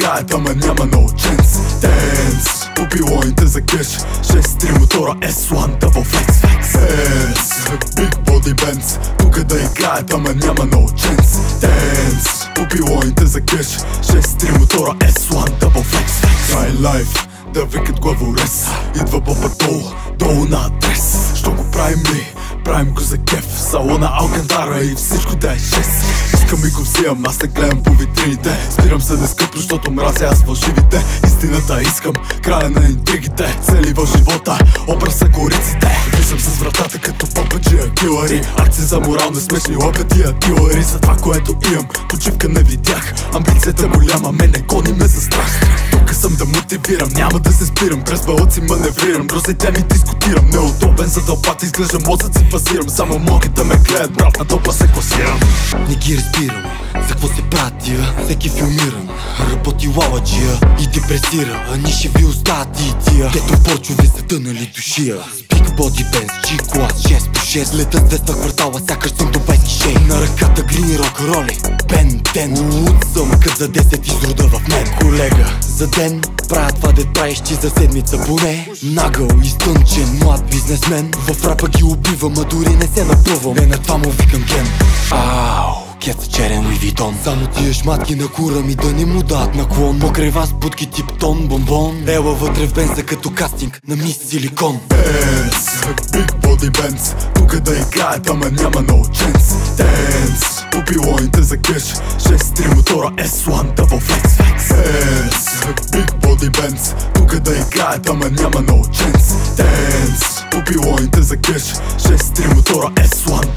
играят, ама няма no chance. Dance, попилоните за кеш, 6-3 мотора S1 Double Flex Big Body Bands, тук да играят, ама няма no chance. Dance, попилоните за кеш, 6-3 мотора S1 Double Flex My life, да викат главорез, идва баба долу на адрес. Що го правим ли? Правим го за кеф, салона Алкантара и всичко да е 6. Искам и го взимам, аз не гледам по витрините. Спирам се да скъпно, защото мразя аз фалшивите. Истината искам, края на интригите. Цели в живота, образа кориците. Влизам с вратата като пападжия килари. Акции за морал, не смешни лапети, а килари. За това, което имам, почивка не видях. Амбицията голяма, мене гони ме за страх. Тук съм да мотивирам, няма да се спирам. През балъци маневрирам, грозите ми дискутирам. Неудобен за тълпата, изглежда мозъци фазирам. Само могат да ме гледат, брат, на топа се класирам. Не ги разбирам, за какво се пратия. Всеки филмирам, работи лаладжия и депресира. А ни ще ви остават и тия, дето порчови са тънали душия. Big Body Bands, G-клас, 6 по 6. Лета с 200 квартала, сякаш съм до 26. На ръката грини рок-роли, Бен 10. От съмъкът за 10 изрода в мен. Колега, за ден правя това дет правиш ти за седмица поне. Нагъл, изтънчен, млад бизнесмен. В рапа ги убивам, а дори не се напъвам. Не на това му викам ген. Ау, кеца черен Луи Витон. Само тия шматки на кура ми да не му дадат наклон. Покрай вас будки тип тон, бомбон. Ела вътре в бенза като кастинг на мис Силикон. Big Body Bands, тук да играят, ама няма no chance. Dance, попилоните за кеш, 6-3 мотора S1 Double Flex Big Body Bands, тук да играят, ама няма no chance. Dance, попилоните за кеш, 6-3 мотора S1